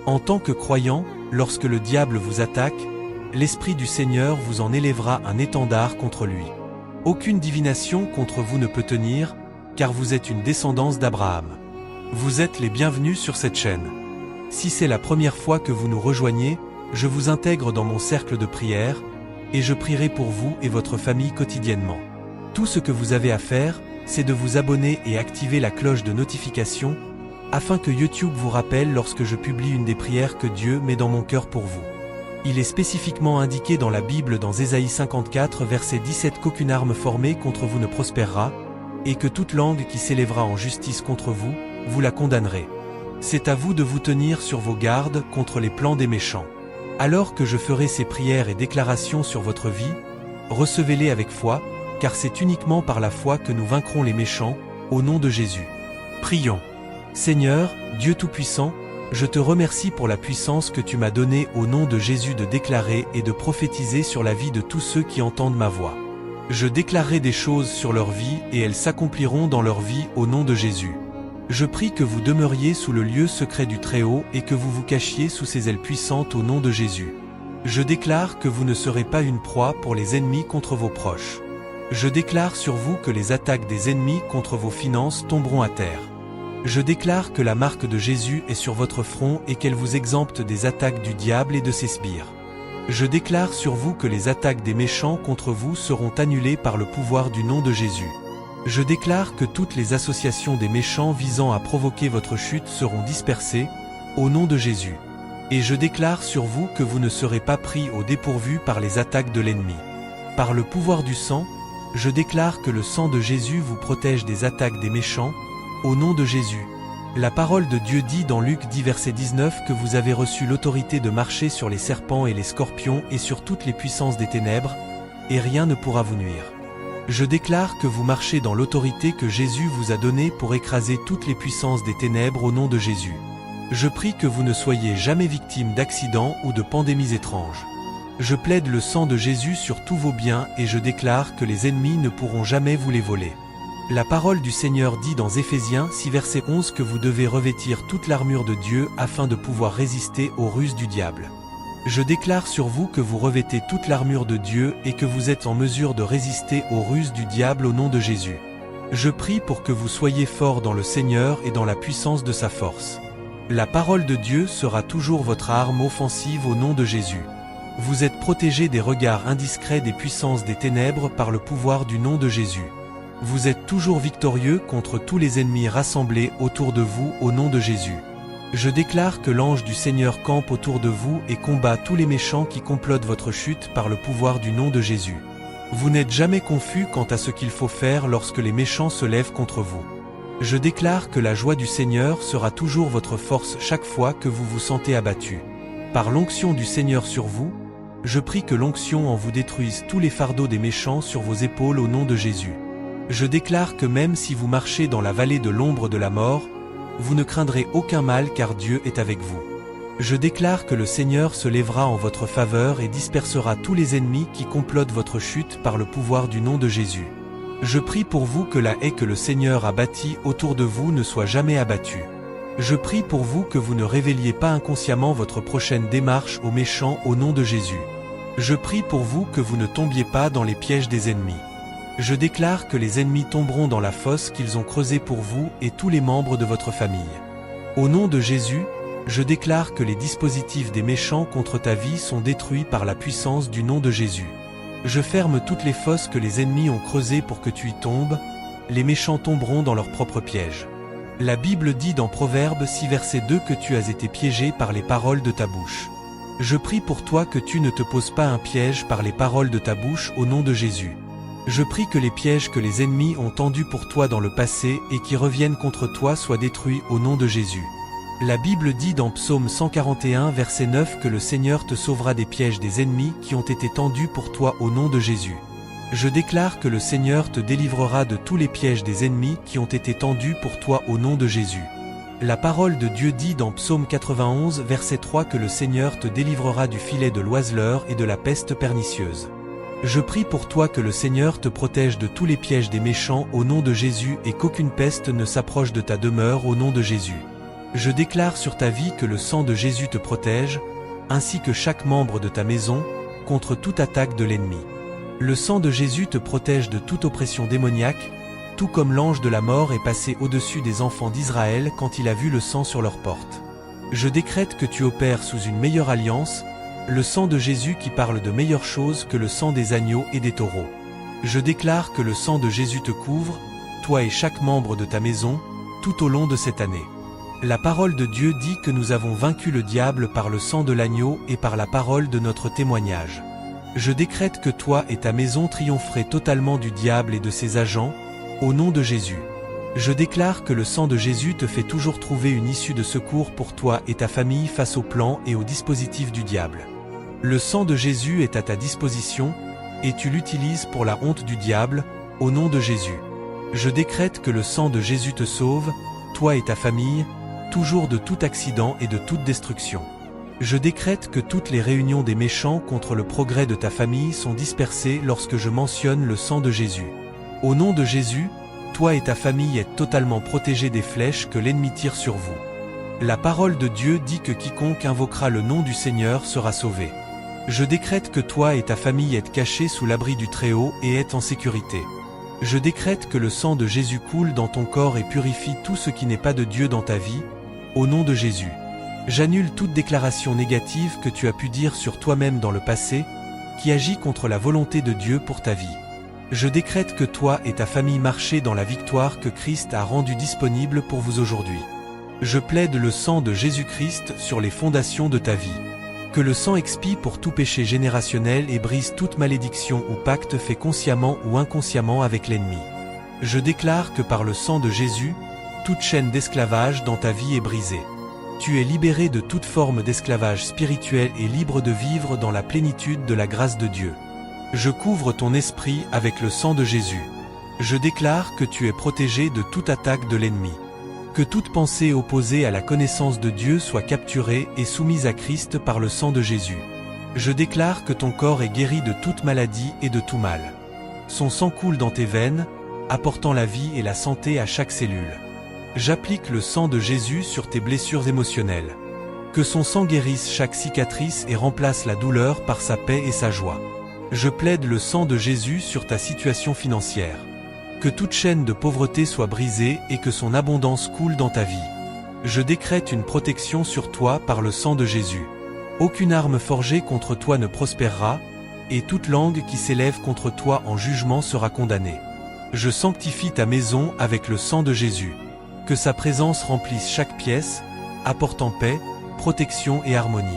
En tant que croyant, lorsque le diable vous attaque, l'Esprit du Seigneur vous en élèvera un étendard contre lui. Aucune divination contre vous ne peut tenir, car vous êtes une descendance d'Abraham. Vous êtes les bienvenus sur cette chaîne. Si c'est la première fois que vous nous rejoignez, je vous intègre dans mon cercle de prière, et je prierai pour vous et votre famille quotidiennement. Tout ce que vous avez à faire, c'est de vous abonner et activer la cloche de notification, afin que YouTube vous rappelle lorsque je publie une des prières que Dieu met dans mon cœur pour vous. Il est spécifiquement indiqué dans la Bible dans Ésaïe 54 verset 17 qu'aucune arme formée contre vous ne prospérera, et que toute langue qui s'élèvera en justice contre vous, vous la condamnerez. C'est à vous de vous tenir sur vos gardes contre les plans des méchants. Alors que je ferai ces prières et déclarations sur votre vie, recevez-les avec foi, car c'est uniquement par la foi que nous vaincrons les méchants, au nom de Jésus. Prions. Seigneur, Dieu Tout-Puissant, je te remercie pour la puissance que tu m'as donnée au nom de Jésus de déclarer et de prophétiser sur la vie de tous ceux qui entendent ma voix. Je déclarerai des choses sur leur vie et elles s'accompliront dans leur vie au nom de Jésus. Je prie que vous demeuriez sous le lieu secret du Très-Haut et que vous vous cachiez sous ses ailes puissantes au nom de Jésus. Je déclare que vous ne serez pas une proie pour les ennemis contre vos proches. Je déclare sur vous que les attaques des ennemis contre vos finances tomberont à terre. Je déclare que la marque de Jésus est sur votre front et qu'elle vous exempte des attaques du diable et de ses sbires. Je déclare sur vous que les attaques des méchants contre vous seront annulées par le pouvoir du nom de Jésus. Je déclare que toutes les associations des méchants visant à provoquer votre chute seront dispersées, au nom de Jésus. Et je déclare sur vous que vous ne serez pas pris au dépourvu par les attaques de l'ennemi. Par le pouvoir du sang, je déclare que le sang de Jésus vous protège des attaques des méchants, au nom de Jésus. La parole de Dieu dit dans Luc 10 verset 19 que vous avez reçu l'autorité de marcher sur les serpents et les scorpions et sur toutes les puissances des ténèbres, et rien ne pourra vous nuire. Je déclare que vous marchez dans l'autorité que Jésus vous a donnée pour écraser toutes les puissances des ténèbres au nom de Jésus. Je prie que vous ne soyez jamais victime d'accidents ou de pandémies étranges. Je plaide le sang de Jésus sur tous vos biens et je déclare que les ennemis ne pourront jamais vous les voler. La parole du Seigneur dit dans Éphésiens 6 verset 11 que vous devez revêtir toute l'armure de Dieu afin de pouvoir résister aux ruses du diable. Je déclare sur vous que vous revêtez toute l'armure de Dieu et que vous êtes en mesure de résister aux ruses du diable au nom de Jésus. Je prie pour que vous soyez forts dans le Seigneur et dans la puissance de sa force. La parole de Dieu sera toujours votre arme offensive au nom de Jésus. Vous êtes protégés des regards indiscrets des puissances des ténèbres par le pouvoir du nom de Jésus. Vous êtes toujours victorieux contre tous les ennemis rassemblés autour de vous au nom de Jésus. Je déclare que l'ange du Seigneur campe autour de vous et combat tous les méchants qui complotent votre chute par le pouvoir du nom de Jésus. Vous n'êtes jamais confus quant à ce qu'il faut faire lorsque les méchants se lèvent contre vous. Je déclare que la joie du Seigneur sera toujours votre force chaque fois que vous vous sentez abattu. Par l'onction du Seigneur sur vous, je prie que l'onction en vous détruise tous les fardeaux des méchants sur vos épaules au nom de Jésus. Je déclare que même si vous marchez dans la vallée de l'ombre de la mort, vous ne craindrez aucun mal car Dieu est avec vous. Je déclare que le Seigneur se lèvera en votre faveur et dispersera tous les ennemis qui complotent votre chute par le pouvoir du nom de Jésus. Je prie pour vous que la haie que le Seigneur a bâtie autour de vous ne soit jamais abattue. Je prie pour vous que vous ne révéliez pas inconsciemment votre prochaine démarche aux méchants au nom de Jésus. Je prie pour vous que vous ne tombiez pas dans les pièges des ennemis. Je déclare que les ennemis tomberont dans la fosse qu'ils ont creusée pour vous et tous les membres de votre famille. Au nom de Jésus, je déclare que les dispositifs des méchants contre ta vie sont détruits par la puissance du nom de Jésus. Je ferme toutes les fosses que les ennemis ont creusées pour que tu y tombes, les méchants tomberont dans leurs propres pièges. La Bible dit dans Proverbes 6 verset 2 que tu as été piégé par les paroles de ta bouche. Je prie pour toi que tu ne te poses pas un piège par les paroles de ta bouche au nom de Jésus. Je prie que les pièges que les ennemis ont tendus pour toi dans le passé et qui reviennent contre toi soient détruits au nom de Jésus. La Bible dit dans Psaume 141 verset 9 que le Seigneur te sauvera des pièges des ennemis qui ont été tendus pour toi au nom de Jésus. Je déclare que le Seigneur te délivrera de tous les pièges des ennemis qui ont été tendus pour toi au nom de Jésus. La parole de Dieu dit dans Psaume 91 verset 3 que le Seigneur te délivrera du filet de l'oiseleur et de la peste pernicieuse. Je prie pour toi que le Seigneur te protège de tous les pièges des méchants au nom de Jésus et qu'aucune peste ne s'approche de ta demeure au nom de Jésus. Je déclare sur ta vie que le sang de Jésus te protège, ainsi que chaque membre de ta maison, contre toute attaque de l'ennemi. Le sang de Jésus te protège de toute oppression démoniaque, tout comme l'ange de la mort est passé au-dessus des enfants d'Israël quand il a vu le sang sur leurs portes. Je décrète que tu opères sous une meilleure alliance, le sang de Jésus qui parle de meilleures choses que le sang des agneaux et des taureaux. Je déclare que le sang de Jésus te couvre, toi et chaque membre de ta maison, tout au long de cette année. La parole de Dieu dit que nous avons vaincu le diable par le sang de l'agneau et par la parole de notre témoignage. Je décrète que toi et ta maison triompherez totalement du diable et de ses agents, au nom de Jésus. Je déclare que le sang de Jésus te fait toujours trouver une issue de secours pour toi et ta famille face aux plans et aux dispositifs du diable. Le sang de Jésus est à ta disposition, et tu l'utilises pour la honte du diable, au nom de Jésus. Je décrète que le sang de Jésus te sauve, toi et ta famille, toujours de tout accident et de toute destruction. Je décrète que toutes les réunions des méchants contre le progrès de ta famille sont dispersées lorsque je mentionne le sang de Jésus. Au nom de Jésus, toi et ta famille êtes totalement protégés des flèches que l'ennemi tire sur vous. La parole de Dieu dit que quiconque invoquera le nom du Seigneur sera sauvé. Je décrète que toi et ta famille êtes cachés sous l'abri du Très-Haut et êtes en sécurité. Je décrète que le sang de Jésus coule dans ton corps et purifie tout ce qui n'est pas de Dieu dans ta vie, au nom de Jésus. J'annule toute déclaration négative que tu as pu dire sur toi-même dans le passé, qui agit contre la volonté de Dieu pour ta vie. Je décrète que toi et ta famille marchez dans la victoire que Christ a rendue disponible pour vous aujourd'hui. Je plaide le sang de Jésus-Christ sur les fondations de ta vie. Que le sang expie pour tout péché générationnel et brise toute malédiction ou pacte fait consciemment ou inconsciemment avec l'ennemi. Je déclare que par le sang de Jésus, toute chaîne d'esclavage dans ta vie est brisée. Tu es libéré de toute forme d'esclavage spirituel et libre de vivre dans la plénitude de la grâce de Dieu. Je couvre ton esprit avec le sang de Jésus. Je déclare que tu es protégé de toute attaque de l'ennemi. Que toute pensée opposée à la connaissance de Dieu soit capturée et soumise à Christ par le sang de Jésus. Je déclare que ton corps est guéri de toute maladie et de tout mal. Son sang coule dans tes veines, apportant la vie et la santé à chaque cellule. J'applique le sang de Jésus sur tes blessures émotionnelles. Que son sang guérisse chaque cicatrice et remplace la douleur par sa paix et sa joie. Je plaide le sang de Jésus sur ta situation financière. Que toute chaîne de pauvreté soit brisée et que son abondance coule dans ta vie. Je décrète une protection sur toi par le sang de Jésus. Aucune arme forgée contre toi ne prospérera, et toute langue qui s'élève contre toi en jugement sera condamnée. Je sanctifie ta maison avec le sang de Jésus. Que sa présence remplisse chaque pièce, apportant paix, protection et harmonie.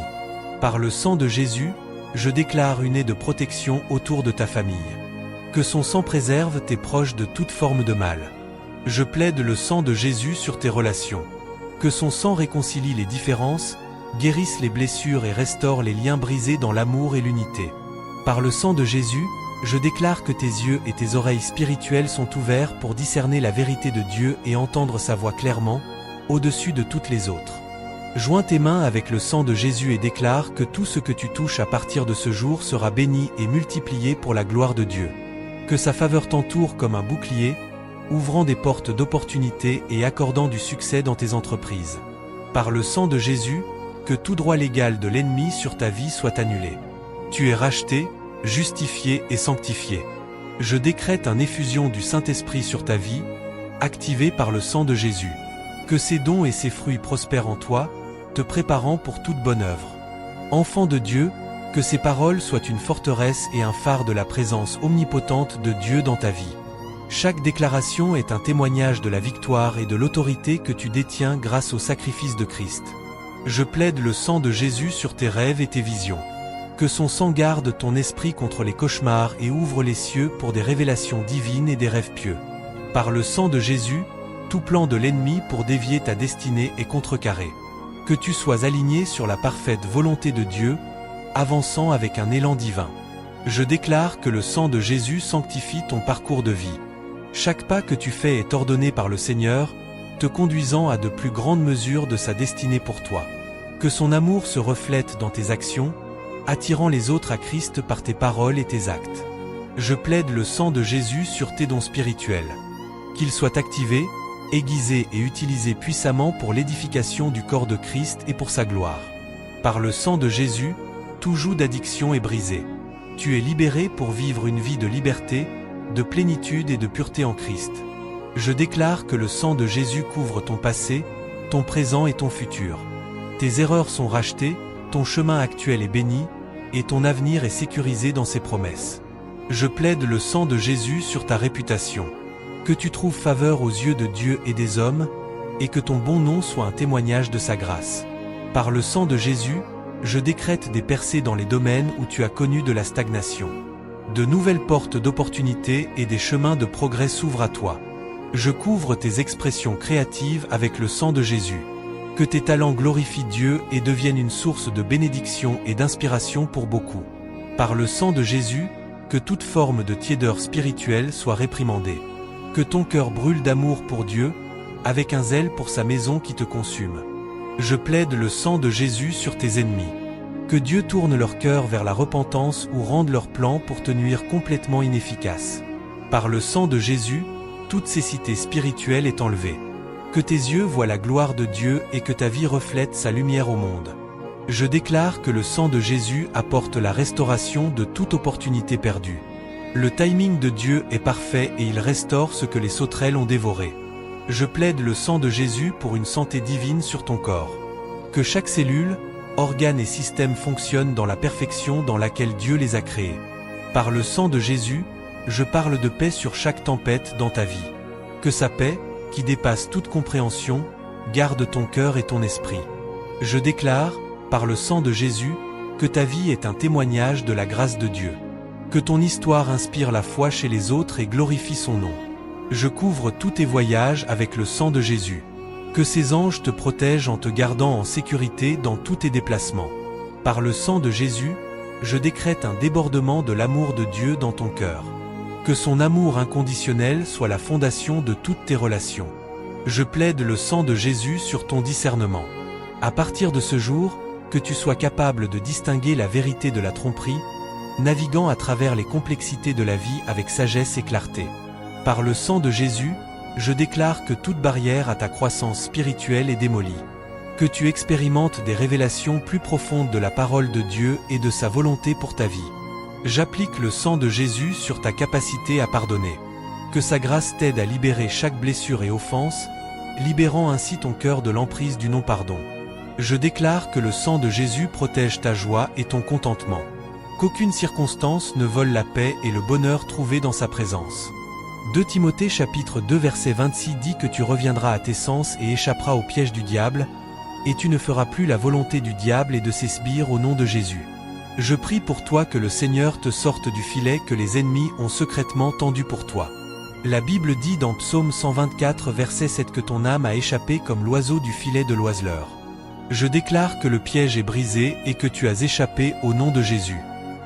Par le sang de Jésus, je déclare une haie de protection autour de ta famille. Que son sang préserve tes proches de toute forme de mal. Je plaide le sang de Jésus sur tes relations. Que son sang réconcilie les différences, guérisse les blessures et restaure les liens brisés dans l'amour et l'unité. Par le sang de Jésus, je déclare que tes yeux et tes oreilles spirituelles sont ouverts pour discerner la vérité de Dieu et entendre sa voix clairement, au-dessus de toutes les autres. Joins tes mains avec le sang de Jésus et déclare que tout ce que tu touches à partir de ce jour sera béni et multiplié pour la gloire de Dieu. Que sa faveur t'entoure comme un bouclier, ouvrant des portes d'opportunité et accordant du succès dans tes entreprises. Par le sang de Jésus, que tout droit légal de l'ennemi sur ta vie soit annulé. Tu es racheté, justifié et sanctifié. Je décrète une effusion du Saint-Esprit sur ta vie, activée par le sang de Jésus. Que ses dons et ses fruits prospèrent en toi, te préparant pour toute bonne œuvre. Enfant de Dieu, que ces paroles soient une forteresse et un phare de la présence omnipotente de Dieu dans ta vie. Chaque déclaration est un témoignage de la victoire et de l'autorité que tu détiens grâce au sacrifice de Christ. Je plaide le sang de Jésus sur tes rêves et tes visions. Que son sang garde ton esprit contre les cauchemars et ouvre les cieux pour des révélations divines et des rêves pieux. Par le sang de Jésus, tout plan de l'ennemi pour dévier ta destinée est contrecarré. Que tu sois aligné sur la parfaite volonté de Dieu, avançant avec un élan divin. Je déclare que le sang de Jésus sanctifie ton parcours de vie. Chaque pas que tu fais est ordonné par le Seigneur, te conduisant à de plus grandes mesures de sa destinée pour toi. Que son amour se reflète dans tes actions, attirant les autres à Christ par tes paroles et tes actes. Je plaide le sang de Jésus sur tes dons spirituels. Qu'il soit activé, aiguisé et utilisé puissamment pour l'édification du corps de Christ et pour sa gloire. Par le sang de Jésus, tout joug d'addiction est brisé. Tu es libéré pour vivre une vie de liberté, de plénitude et de pureté en Christ. Je déclare que le sang de Jésus couvre ton passé, ton présent et ton futur. Tes erreurs sont rachetées, ton chemin actuel est béni, et ton avenir est sécurisé dans ses promesses. Je plaide le sang de Jésus sur ta réputation. Que tu trouves faveur aux yeux de Dieu et des hommes, et que ton bon nom soit un témoignage de sa grâce. Par le sang de Jésus, je décrète des percées dans les domaines où tu as connu de la stagnation. De nouvelles portes d'opportunités et des chemins de progrès s'ouvrent à toi. Je couvre tes expressions créatives avec le sang de Jésus. Que tes talents glorifient Dieu et deviennent une source de bénédiction et d'inspiration pour beaucoup. Par le sang de Jésus, que toute forme de tiédeur spirituelle soit réprimandée. Que ton cœur brûle d'amour pour Dieu, avec un zèle pour sa maison qui te consume. Je plaide le sang de Jésus sur tes ennemis. Que Dieu tourne leur cœur vers la repentance ou rende leurs plans pour te nuire complètement inefficaces. Par le sang de Jésus, toute cécité spirituelle est enlevée. Que tes yeux voient la gloire de Dieu et que ta vie reflète sa lumière au monde. Je déclare que le sang de Jésus apporte la restauration de toute opportunité perdue. Le timing de Dieu est parfait et il restaure ce que les sauterelles ont dévoré. Je plaide le sang de Jésus pour une santé divine sur ton corps. Que chaque cellule, organe et système fonctionnent dans la perfection dans laquelle Dieu les a créés. Par le sang de Jésus, je parle de paix sur chaque tempête dans ta vie. Que sa paix, qui dépasse toute compréhension, garde ton cœur et ton esprit. Je déclare, par le sang de Jésus, que ta vie est un témoignage de la grâce de Dieu. Que ton histoire inspire la foi chez les autres et glorifie son nom. Je couvre tous tes voyages avec le sang de Jésus. Que ses anges te protègent en te gardant en sécurité dans tous tes déplacements. Par le sang de Jésus, je décrète un débordement de l'amour de Dieu dans ton cœur. Que son amour inconditionnel soit la fondation de toutes tes relations. Je plaide le sang de Jésus sur ton discernement. À partir de ce jour, que tu sois capable de distinguer la vérité de la tromperie, naviguant à travers les complexités de la vie avec sagesse et clarté. Par le sang de Jésus, je déclare que toute barrière à ta croissance spirituelle est démolie. Que tu expérimentes des révélations plus profondes de la parole de Dieu et de sa volonté pour ta vie. J'applique le sang de Jésus sur ta capacité à pardonner. Que sa grâce t'aide à libérer chaque blessure et offense, libérant ainsi ton cœur de l'emprise du non-pardon. Je déclare que le sang de Jésus protège ta joie et ton contentement. Qu'aucune circonstance ne vole la paix et le bonheur trouvé dans sa présence. 2 Timothée chapitre 2 verset 26 dit que tu reviendras à tes sens et échapperas au piège du diable, et tu ne feras plus la volonté du diable et de ses sbires au nom de Jésus. Je prie pour toi que le Seigneur te sorte du filet que les ennemis ont secrètement tendu pour toi. La Bible dit dans Psaume 124 verset 7 que ton âme a échappé comme l'oiseau du filet de l'oiseleur. Je déclare que le piège est brisé et que tu as échappé au nom de Jésus.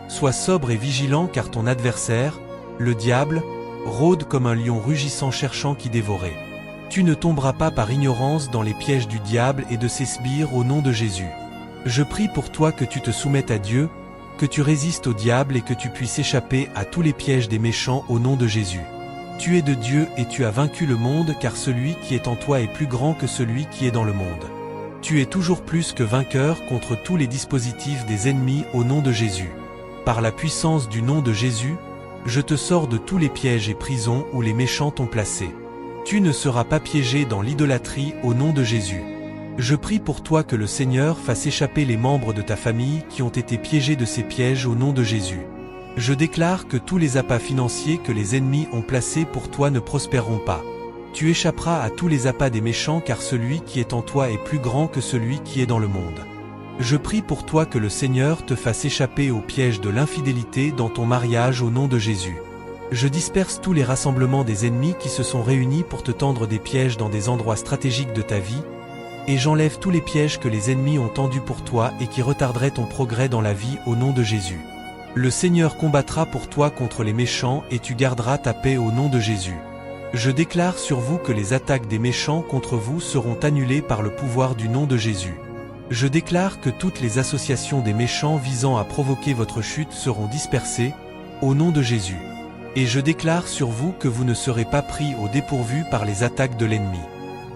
Sois sobre et vigilant car ton adversaire, le diable, rôde comme un lion rugissant cherchant qui dévorer. Tu ne tomberas pas par ignorance dans les pièges du diable et de ses sbires au nom de Jésus. Je prie pour toi que tu te soumettes à Dieu, que tu résistes au diable et que tu puisses échapper à tous les pièges des méchants au nom de Jésus. Tu es de Dieu et tu as vaincu le monde car celui qui est en toi est plus grand que celui qui est dans le monde. Tu es toujours plus que vainqueur contre tous les dispositifs des ennemis au nom de Jésus. Par la puissance du nom de Jésus, je te sors de tous les pièges et prisons où les méchants t'ont placé. Tu ne seras pas piégé dans l'idolâtrie au nom de Jésus. Je prie pour toi que le Seigneur fasse échapper les membres de ta famille qui ont été piégés de ces pièges au nom de Jésus. Je déclare que tous les appâts financiers que les ennemis ont placés pour toi ne prospéreront pas. Tu échapperas à tous les appâts des méchants car celui qui est en toi est plus grand que celui qui est dans le monde. Je prie pour toi que le Seigneur te fasse échapper au piège de l'infidélité dans ton mariage au nom de Jésus. Je disperse tous les rassemblements des ennemis qui se sont réunis pour te tendre des pièges dans des endroits stratégiques de ta vie, et j'enlève tous les pièges que les ennemis ont tendus pour toi et qui retarderaient ton progrès dans la vie au nom de Jésus. Le Seigneur combattra pour toi contre les méchants et tu garderas ta paix au nom de Jésus. Je déclare sur vous que les attaques des méchants contre vous seront annulées par le pouvoir du nom de Jésus. Je déclare que toutes les associations des méchants visant à provoquer votre chute seront dispersées, au nom de Jésus. Et je déclare sur vous que vous ne serez pas pris au dépourvu par les attaques de l'ennemi.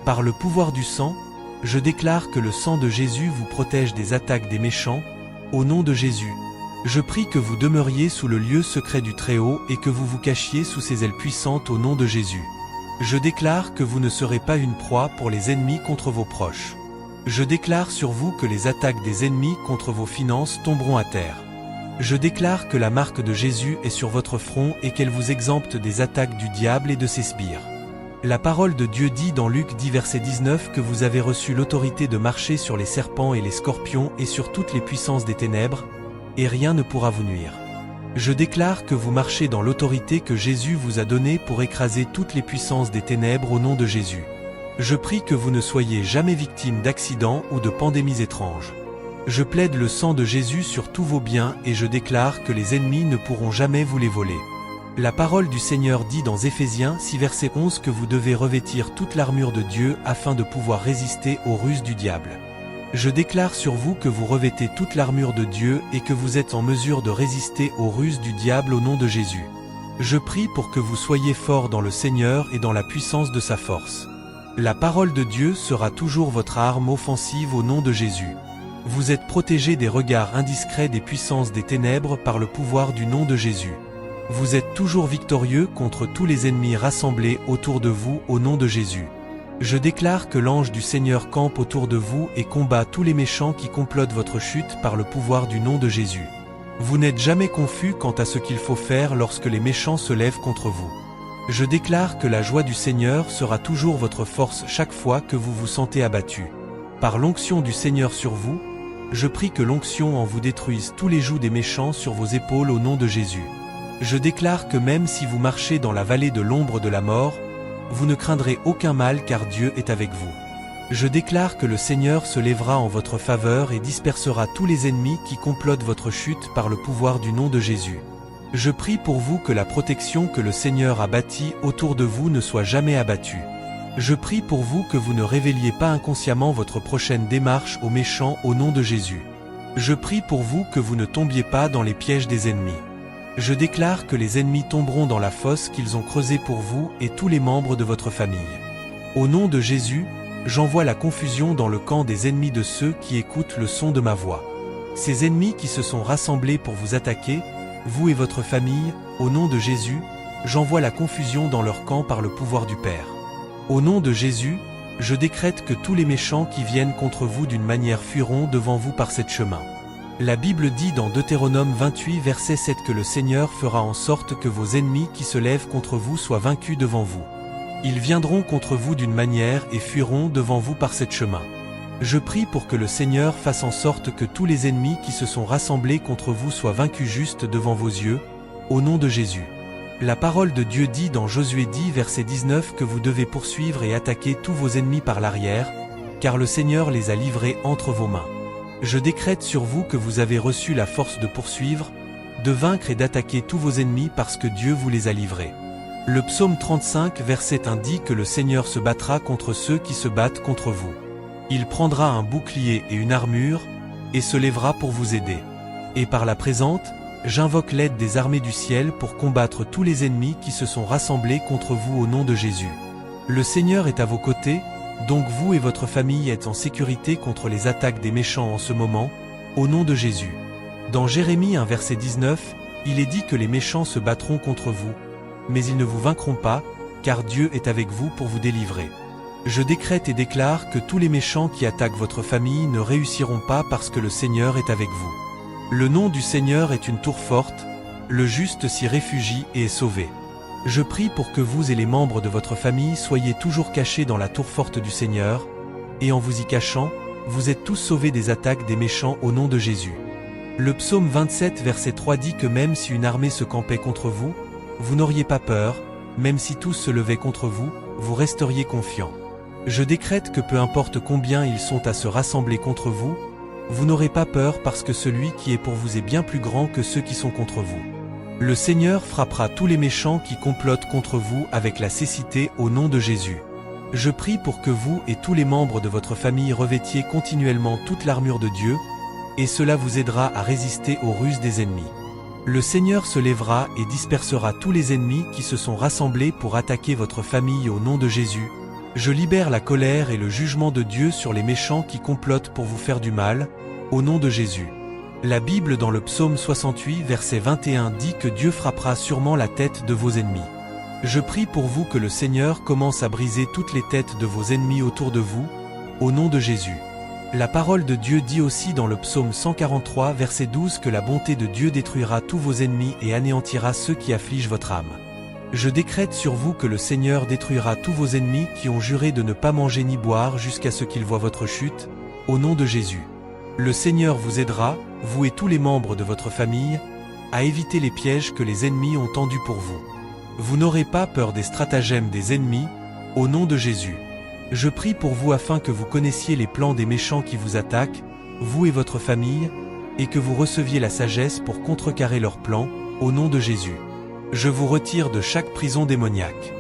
Par le pouvoir du sang, je déclare que le sang de Jésus vous protège des attaques des méchants, au nom de Jésus. Je prie que vous demeuriez sous le lieu secret du Très-Haut et que vous vous cachiez sous ses ailes puissantes au nom de Jésus. Je déclare que vous ne serez pas une proie pour les ennemis contre vos proches. Je déclare sur vous que les attaques des ennemis contre vos finances tomberont à terre. Je déclare que la marque de Jésus est sur votre front et qu'elle vous exempte des attaques du diable et de ses sbires. La parole de Dieu dit dans Luc 10 verset 19 que vous avez reçu l'autorité de marcher sur les serpents et les scorpions et sur toutes les puissances des ténèbres, et rien ne pourra vous nuire. Je déclare que vous marchez dans l'autorité que Jésus vous a donnée pour écraser toutes les puissances des ténèbres au nom de Jésus. Je prie que vous ne soyez jamais victime d'accidents ou de pandémies étranges. Je plaide le sang de Jésus sur tous vos biens et je déclare que les ennemis ne pourront jamais vous les voler. La parole du Seigneur dit dans Éphésiens 6 verset 11 que vous devez revêtir toute l'armure de Dieu afin de pouvoir résister aux ruses du diable. Je déclare sur vous que vous revêtez toute l'armure de Dieu et que vous êtes en mesure de résister aux ruses du diable au nom de Jésus. Je prie pour que vous soyez forts dans le Seigneur et dans la puissance de sa force. La parole de Dieu sera toujours votre arme offensive au nom de Jésus. Vous êtes protégés des regards indiscrets des puissances des ténèbres par le pouvoir du nom de Jésus. Vous êtes toujours victorieux contre tous les ennemis rassemblés autour de vous au nom de Jésus. Je déclare que l'ange du Seigneur campe autour de vous et combat tous les méchants qui complotent votre chute par le pouvoir du nom de Jésus. Vous n'êtes jamais confus quant à ce qu'il faut faire lorsque les méchants se lèvent contre vous. Je déclare que la joie du Seigneur sera toujours votre force chaque fois que vous vous sentez abattu. Par l'onction du Seigneur sur vous, je prie que l'onction en vous détruise tous les jougs des méchants sur vos épaules au nom de Jésus. Je déclare que même si vous marchez dans la vallée de l'ombre de la mort, vous ne craindrez aucun mal car Dieu est avec vous. Je déclare que le Seigneur se lèvera en votre faveur et dispersera tous les ennemis qui complotent votre chute par le pouvoir du nom de Jésus. Je prie pour vous que la protection que le Seigneur a bâtie autour de vous ne soit jamais abattue. Je prie pour vous que vous ne révéliez pas inconsciemment votre prochaine démarche aux méchants au nom de Jésus. Je prie pour vous que vous ne tombiez pas dans les pièges des ennemis. Je déclare que les ennemis tomberont dans la fosse qu'ils ont creusée pour vous et tous les membres de votre famille. Au nom de Jésus, j'envoie la confusion dans le camp des ennemis de ceux qui écoutent le son de ma voix. Ces ennemis qui se sont rassemblés pour vous attaquer, vous et votre famille, au nom de Jésus, j'envoie la confusion dans leur camp par le pouvoir du Père. Au nom de Jésus, je décrète que tous les méchants qui viennent contre vous d'une manière fuiront devant vous par cet chemin. La Bible dit dans Deutéronome 28 verset 7 que le Seigneur fera en sorte que vos ennemis qui se lèvent contre vous soient vaincus devant vous. Ils viendront contre vous d'une manière et fuiront devant vous par cet chemin. Je prie pour que le Seigneur fasse en sorte que tous les ennemis qui se sont rassemblés contre vous soient vaincus juste devant vos yeux, au nom de Jésus. La parole de Dieu dit dans Josué 10 verset 19 que vous devez poursuivre et attaquer tous vos ennemis par l'arrière, car le Seigneur les a livrés entre vos mains. Je décrète sur vous que vous avez reçu la force de poursuivre, de vaincre et d'attaquer tous vos ennemis parce que Dieu vous les a livrés. Le psaume 35 verset 1 dit que le Seigneur se battra contre ceux qui se battent contre vous. Il prendra un bouclier et une armure, et se lèvera pour vous aider. Et par la présente, j'invoque l'aide des armées du ciel pour combattre tous les ennemis qui se sont rassemblés contre vous au nom de Jésus. Le Seigneur est à vos côtés, donc vous et votre famille êtes en sécurité contre les attaques des méchants en ce moment, au nom de Jésus. Dans Jérémie 1 verset 19, il est dit que les méchants se battront contre vous, mais ils ne vous vaincront pas, car Dieu est avec vous pour vous délivrer. Je décrète et déclare que tous les méchants qui attaquent votre famille ne réussiront pas parce que le Seigneur est avec vous. Le nom du Seigneur est une tour forte, le juste s'y réfugie et est sauvé. Je prie pour que vous et les membres de votre famille soyez toujours cachés dans la tour forte du Seigneur, et en vous y cachant, vous êtes tous sauvés des attaques des méchants au nom de Jésus. Le psaume 27 verset 3 dit que même si une armée se campait contre vous, vous n'auriez pas peur, même si tous se levaient contre vous, vous resteriez confiants. Je décrète que peu importe combien ils sont à se rassembler contre vous, vous n'aurez pas peur parce que celui qui est pour vous est bien plus grand que ceux qui sont contre vous. Le Seigneur frappera tous les méchants qui complotent contre vous avec la cécité au nom de Jésus. Je prie pour que vous et tous les membres de votre famille revêtiez continuellement toute l'armure de Dieu, et cela vous aidera à résister aux ruses des ennemis. Le Seigneur se lèvera et dispersera tous les ennemis qui se sont rassemblés pour attaquer votre famille au nom de Jésus. Je libère la colère et le jugement de Dieu sur les méchants qui complotent pour vous faire du mal, au nom de Jésus. La Bible dans le psaume 68 verset 21 dit que Dieu frappera sûrement la tête de vos ennemis. Je prie pour vous que le Seigneur commence à briser toutes les têtes de vos ennemis autour de vous, au nom de Jésus. La parole de Dieu dit aussi dans le psaume 143 verset 12 que la bonté de Dieu détruira tous vos ennemis et anéantira ceux qui affligent votre âme. Je décrète sur vous que le Seigneur détruira tous vos ennemis qui ont juré de ne pas manger ni boire jusqu'à ce qu'ils voient votre chute, au nom de Jésus. Le Seigneur vous aidera, vous et tous les membres de votre famille, à éviter les pièges que les ennemis ont tendus pour vous. Vous n'aurez pas peur des stratagèmes des ennemis, au nom de Jésus. Je prie pour vous afin que vous connaissiez les plans des méchants qui vous attaquent, vous et votre famille, et que vous receviez la sagesse pour contrecarrer leurs plans, au nom de Jésus. Je vous retire de chaque prison démoniaque.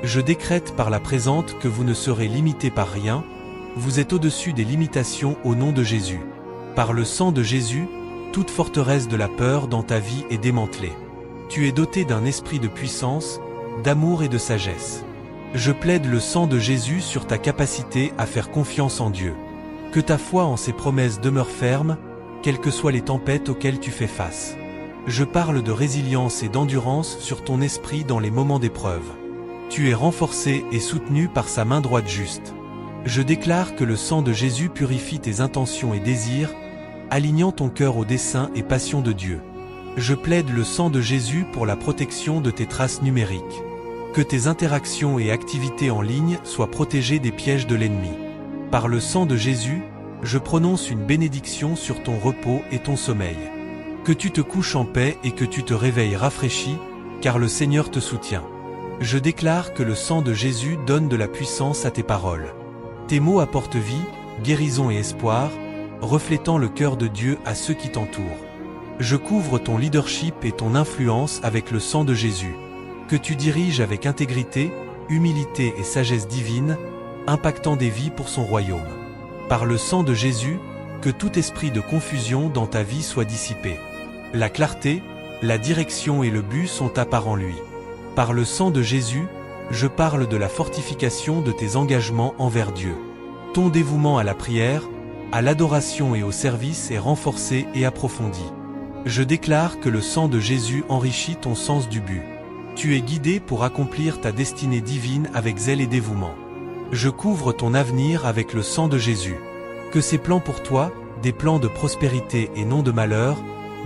Je décrète par la présente que vous ne serez limité par rien, vous êtes au-dessus des limitations au nom de Jésus. Par le sang de Jésus, toute forteresse de la peur dans ta vie est démantelée. Tu es doté d'un esprit de puissance, d'amour et de sagesse. Je plaide le sang de Jésus sur ta capacité à faire confiance en Dieu. Que ta foi en ses promesses demeure ferme, quelles que soient les tempêtes auxquelles tu fais face. Je parle de résilience et d'endurance sur ton esprit dans les moments d'épreuve. Tu es renforcé et soutenu par sa main droite juste. Je déclare que le sang de Jésus purifie tes intentions et désirs, alignant ton cœur aux desseins et passions de Dieu. Je plaide le sang de Jésus pour la protection de tes traces numériques. Que tes interactions et activités en ligne soient protégées des pièges de l'ennemi. Par le sang de Jésus, je prononce une bénédiction sur ton repos et ton sommeil. Que tu te couches en paix et que tu te réveilles rafraîchi, car le Seigneur te soutient. Je déclare que le sang de Jésus donne de la puissance à tes paroles. Tes mots apportent vie, guérison et espoir, reflétant le cœur de Dieu à ceux qui t'entourent. Je couvre ton leadership et ton influence avec le sang de Jésus. Que tu diriges avec intégrité, humilité et sagesse divine, impactant des vies pour son royaume. Par le sang de Jésus, que tout esprit de confusion dans ta vie soit dissipé. La clarté, la direction et le but sont à part en lui. Par le sang de Jésus, je parle de la fortification de tes engagements envers Dieu. Ton dévouement à la prière, à l'adoration et au service est renforcé et approfondi. Je déclare que le sang de Jésus enrichit ton sens du but. Tu es guidé pour accomplir ta destinée divine avec zèle et dévouement. Je couvre ton avenir avec le sang de Jésus. Que ses plans pour toi, des plans de prospérité et non de malheur,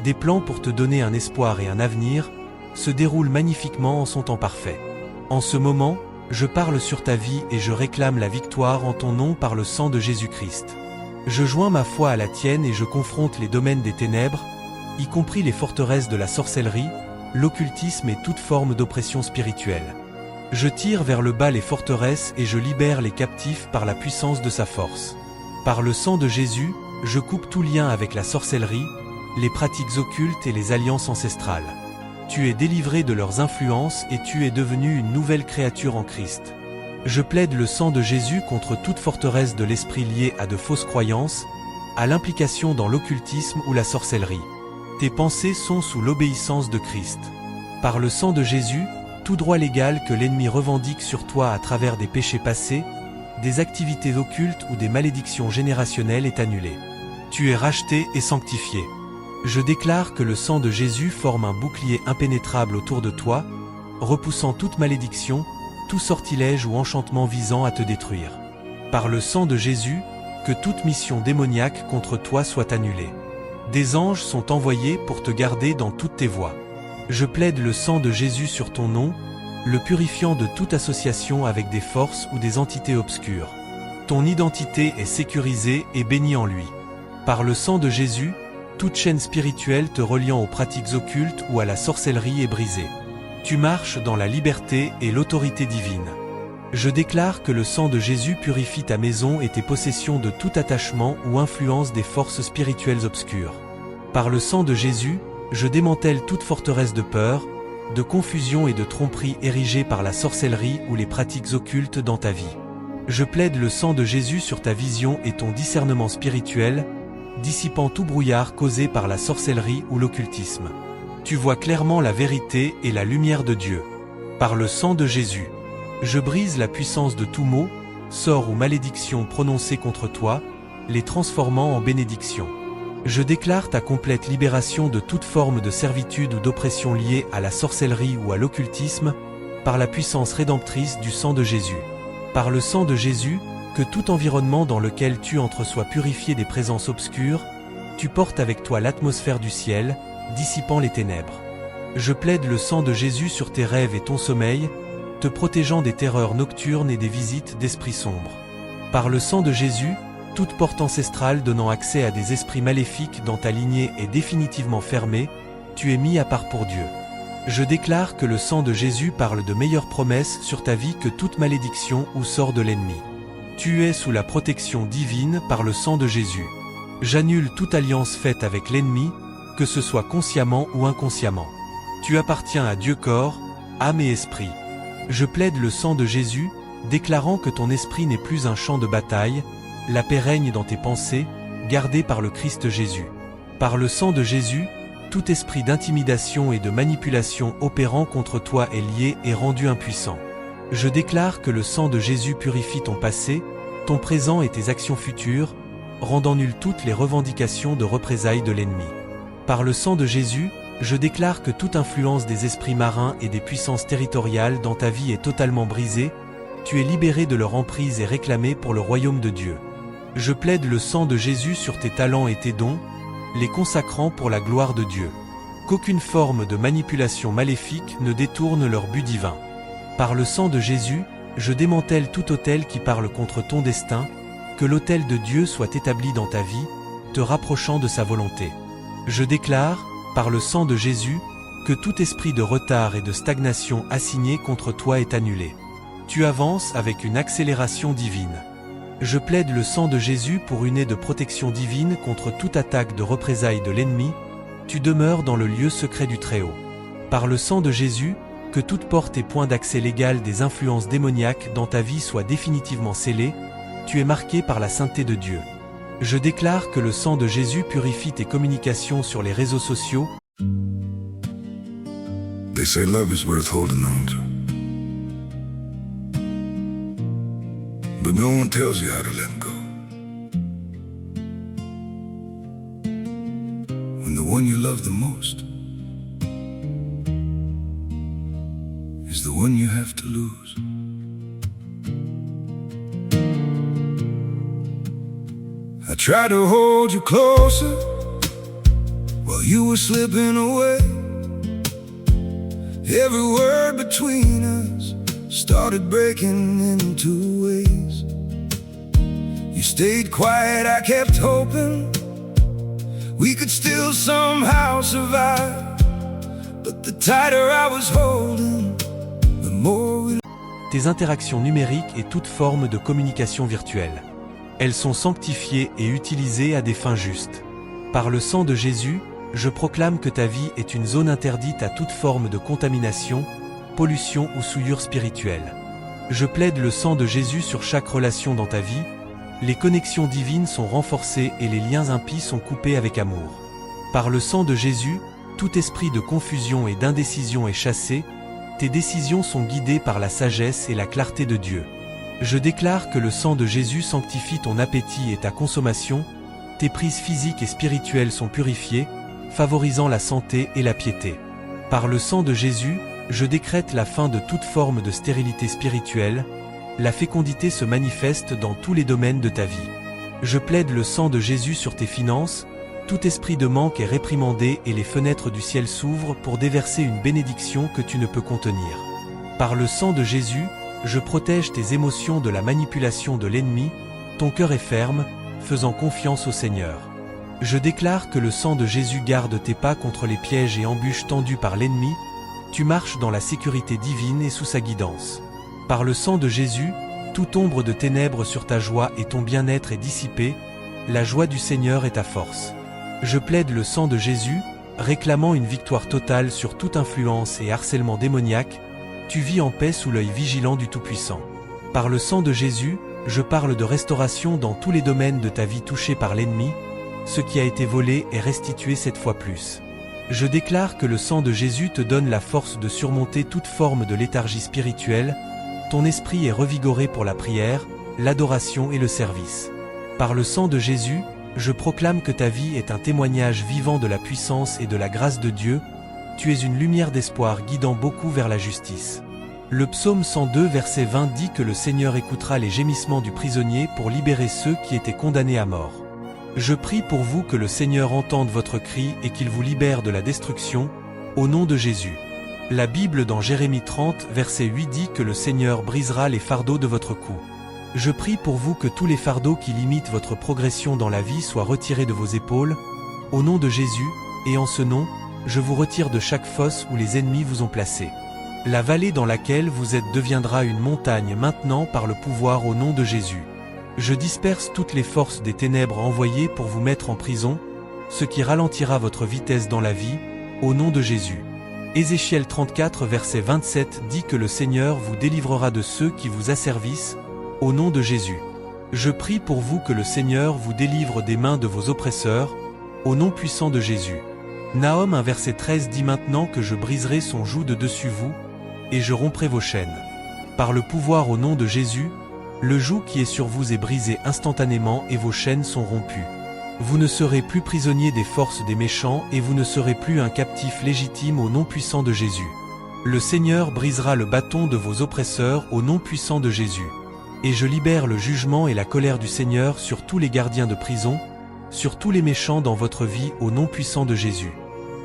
des plans pour te donner un espoir et un avenir, se déroulent magnifiquement en son temps parfait. En ce moment, je parle sur ta vie et je réclame la victoire en ton nom par le sang de Jésus-Christ. Je joins ma foi à la tienne et je confronte les domaines des ténèbres, y compris les forteresses de la sorcellerie, l'occultisme et toute forme d'oppression spirituelle. Je tire vers le bas les forteresses et je libère les captifs par la puissance de sa force. Par le sang de Jésus, je coupe tout lien avec la sorcellerie, les pratiques occultes et les alliances ancestrales. Tu es délivré de leurs influences et tu es devenu une nouvelle créature en Christ. Je plaide le sang de Jésus contre toute forteresse de l'esprit liée à de fausses croyances, à l'implication dans l'occultisme ou la sorcellerie. Tes pensées sont sous l'obéissance de Christ. Par le sang de Jésus, tout droit légal que l'ennemi revendique sur toi à travers des péchés passés, des activités occultes ou des malédictions générationnelles est annulé. Tu es racheté et sanctifié. Je déclare que le sang de Jésus forme un bouclier impénétrable autour de toi, repoussant toute malédiction, tout sortilège ou enchantement visant à te détruire. Par le sang de Jésus, que toute mission démoniaque contre toi soit annulée. Des anges sont envoyés pour te garder dans toutes tes voies. Je plaide le sang de Jésus sur ton nom, le purifiant de toute association avec des forces ou des entités obscures. Ton identité est sécurisée et bénie en lui. Par le sang de Jésus, toute chaîne spirituelle te reliant aux pratiques occultes ou à la sorcellerie est brisée. Tu marches dans la liberté et l'autorité divine. Je déclare que le sang de Jésus purifie ta maison et tes possessions de tout attachement ou influence des forces spirituelles obscures. Par le sang de Jésus, je démantèle toute forteresse de peur, de confusion et de tromperie érigée par la sorcellerie ou les pratiques occultes dans ta vie. Je plaide le sang de Jésus sur ta vision et ton discernement spirituel, dissipant tout brouillard causé par la sorcellerie ou l'occultisme. Tu vois clairement la vérité et la lumière de Dieu. Par le sang de Jésus, je brise la puissance de tout mot, sorts ou malédictions prononcés contre toi, les transformant en bénédictions. Je déclare ta complète libération de toute forme de servitude ou d'oppression liée à la sorcellerie ou à l'occultisme, par la puissance rédemptrice du sang de Jésus. Par le sang de Jésus, que tout environnement dans lequel tu entres soit purifié des présences obscures, tu portes avec toi l'atmosphère du ciel, dissipant les ténèbres. Je plaide le sang de Jésus sur tes rêves et ton sommeil, te protégeant des terreurs nocturnes et des visites d'esprits sombres. Par le sang de Jésus, toute porte ancestrale donnant accès à des esprits maléfiques dans ta lignée est définitivement fermée, tu es mis à part pour Dieu. Je déclare que le sang de Jésus parle de meilleures promesses sur ta vie que toute malédiction ou sort de l'ennemi. Tu es sous la protection divine par le sang de Jésus. J'annule toute alliance faite avec l'ennemi, que ce soit consciemment ou inconsciemment. Tu appartiens à Dieu corps, âme et esprit. Je plaide le sang de Jésus, déclarant que ton esprit n'est plus un champ de bataille, la paix règne dans tes pensées, gardées par le Christ Jésus. Par le sang de Jésus, tout esprit d'intimidation et de manipulation opérant contre toi est lié et rendu impuissant. Je déclare que le sang de Jésus purifie ton passé, ton présent et tes actions futures, rendant nulles toutes les revendications de représailles de l'ennemi. Par le sang de Jésus, je déclare que toute influence des esprits marins et des puissances territoriales dans ta vie est totalement brisée, tu es libéré de leur emprise et réclamé pour le royaume de Dieu. Je plaide le sang de Jésus sur tes talents et tes dons, les consacrant pour la gloire de Dieu. Qu'aucune forme de manipulation maléfique ne détourne leur but divin. Par le sang de Jésus, je démantèle tout autel qui parle contre ton destin, que l'autel de Dieu soit établi dans ta vie, te rapprochant de sa volonté. Je déclare, par le sang de Jésus, que tout esprit de retard et de stagnation assigné contre toi est annulé. Tu avances avec une accélération divine. Je plaide le sang de Jésus pour une aie de protection divine contre toute attaque de représailles de l'ennemi, tu demeures dans le lieu secret du Très-Haut. Par le sang de Jésus, que toute porte et point d'accès légal des influences démoniaques dans ta vie soit définitivement scellée, tu es marqué par la sainteté de Dieu. Je déclare que le sang de Jésus purifie tes communications sur les réseaux sociaux. They say love is worth holding on to. But no one tells you how to let go. When the one you love the most is the one you have to lose. I tried to hold you closer while you were slipping away. Every word between us started breaking into ways. You stayed quiet, I kept hoping we could still somehow survive. But the tighter I was holding, the more we... Tes interactions numériques et toute forme de communication virtuelle. Elles sont sanctifiées et utilisées à des fins justes. Par le sang de Jésus, je proclame que ta vie est une zone interdite à toute forme de contamination, pollution ou souillure spirituelle. Je plaide le sang de Jésus sur chaque relation dans ta vie, les connexions divines sont renforcées et les liens impies sont coupés avec amour. Par le sang de Jésus, tout esprit de confusion et d'indécision est chassé, tes décisions sont guidées par la sagesse et la clarté de Dieu. Je déclare que le sang de Jésus sanctifie ton appétit et ta consommation, tes prises physiques et spirituelles sont purifiées, favorisant la santé et la piété. Par le sang de Jésus, je décrète la fin de toute forme de stérilité spirituelle, la fécondité se manifeste dans tous les domaines de ta vie. Je plaide le sang de Jésus sur tes finances, tout esprit de manque est réprimandé et les fenêtres du ciel s'ouvrent pour déverser une bénédiction que tu ne peux contenir. Par le sang de Jésus, je protège tes émotions de la manipulation de l'ennemi, ton cœur est ferme, faisant confiance au Seigneur. Je déclare que le sang de Jésus garde tes pas contre les pièges et embûches tendus par l'ennemi, tu marches dans la sécurité divine et sous sa guidance. Par le sang de Jésus, toute ombre de ténèbres sur ta joie et ton bien-être est dissipée, la joie du Seigneur est ta force. Je plaide le sang de Jésus, réclamant une victoire totale sur toute influence et harcèlement démoniaque, tu vis en paix sous l'œil vigilant du Tout-Puissant. Par le sang de Jésus, je parle de restauration dans tous les domaines de ta vie touchés par l'ennemi, ce qui a été volé est restitué 7 fois plus. Je déclare que le sang de Jésus te donne la force de surmonter toute forme de léthargie spirituelle, ton esprit est revigoré pour la prière, l'adoration et le service. Par le sang de Jésus, je proclame que ta vie est un témoignage vivant de la puissance et de la grâce de Dieu. Tu es une lumière d'espoir guidant beaucoup vers la justice. Le psaume 102 verset 20 dit que le Seigneur écoutera les gémissements du prisonnier pour libérer ceux qui étaient condamnés à mort. Je prie pour vous que le Seigneur entende votre cri et qu'il vous libère de la destruction, au nom de Jésus. La Bible dans Jérémie 30 verset 8 dit que le Seigneur brisera les fardeaux de votre cou. Je prie pour vous que tous les fardeaux qui limitent votre progression dans la vie soient retirés de vos épaules, au nom de Jésus, et en ce nom, je vous retire de chaque fosse où les ennemis vous ont placé. La vallée dans laquelle vous êtes deviendra une montagne maintenant par le pouvoir au nom de Jésus. Je disperse toutes les forces des ténèbres envoyées pour vous mettre en prison, ce qui ralentira votre vitesse dans la vie, au nom de Jésus. Ézéchiel 34 verset 27 dit que le Seigneur vous délivrera de ceux qui vous asservissent, au nom de Jésus. Je prie pour vous que le Seigneur vous délivre des mains de vos oppresseurs, au nom puissant de Jésus. Nahum 1 verset 13 dit maintenant que je briserai son joug de dessus vous, et je romprai vos chaînes. Par le pouvoir au nom de Jésus, le joug qui est sur vous est brisé instantanément et vos chaînes sont rompues. Vous ne serez plus prisonnier des forces des méchants et vous ne serez plus un captif légitime au nom puissant de Jésus. Le Seigneur brisera le bâton de vos oppresseurs au nom puissant de Jésus. Et je libère le jugement et la colère du Seigneur sur tous les gardiens de prison, sur tous les méchants dans votre vie au nom puissant de Jésus.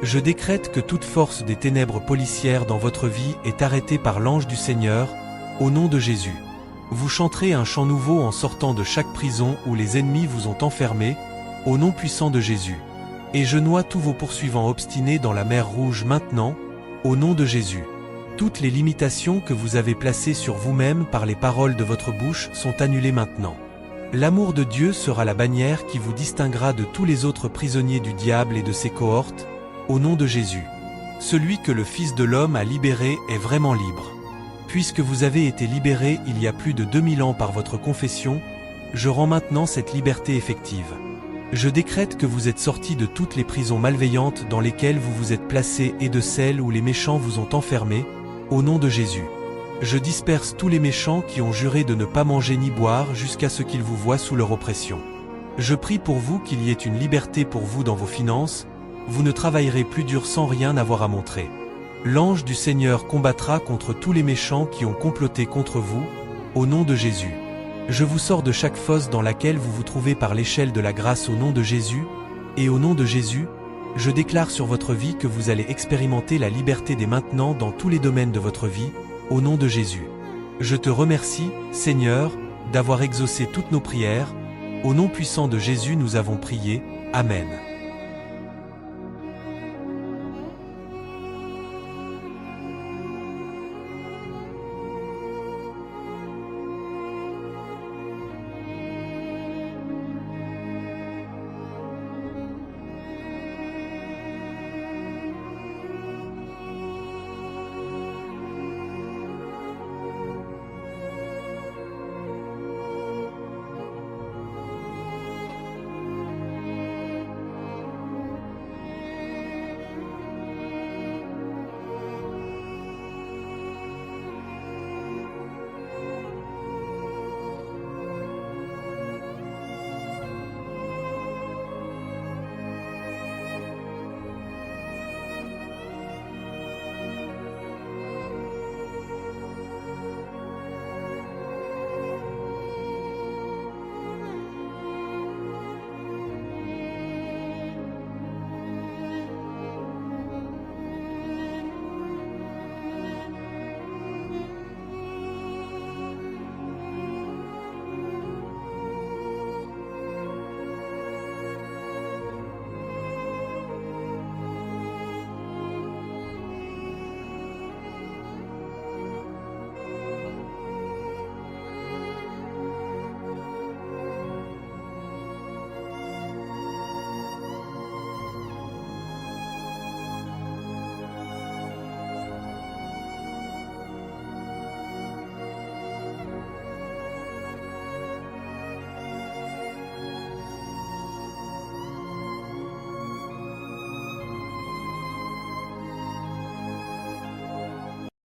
Je décrète que toute force des ténèbres policières dans votre vie est arrêtée par l'ange du Seigneur, au nom de Jésus. Vous chanterez un chant nouveau en sortant de chaque prison où les ennemis vous ont enfermés, au nom puissant de Jésus. Et je noie tous vos poursuivants obstinés dans la mer Rouge maintenant, au nom de Jésus. Toutes les limitations que vous avez placées sur vous-même par les paroles de votre bouche sont annulées maintenant. L'amour de Dieu sera la bannière qui vous distinguera de tous les autres prisonniers du diable et de ses cohortes, au nom de Jésus. Celui que le Fils de l'homme a libéré est vraiment libre. Puisque vous avez été libérés il y a plus de 2000 ans par votre confession, je rends maintenant cette liberté effective. Je décrète que vous êtes sortis de toutes les prisons malveillantes dans lesquelles vous vous êtes placés et de celles où les méchants vous ont enfermés, au nom de Jésus. Je disperse tous les méchants qui ont juré de ne pas manger ni boire jusqu'à ce qu'ils vous voient sous leur oppression. Je prie pour vous qu'il y ait une liberté pour vous dans vos finances, vous ne travaillerez plus dur sans rien avoir à montrer. L'ange du Seigneur combattra contre tous les méchants qui ont comploté contre vous, au nom de Jésus. Je vous sors de chaque fosse dans laquelle vous vous trouvez par l'échelle de la grâce au nom de Jésus, et au nom de Jésus, je déclare sur votre vie que vous allez expérimenter la liberté dès maintenant dans tous les domaines de votre vie, au nom de Jésus. Je te remercie, Seigneur, d'avoir exaucé toutes nos prières. Au nom puissant de Jésus nous avons prié. Amen.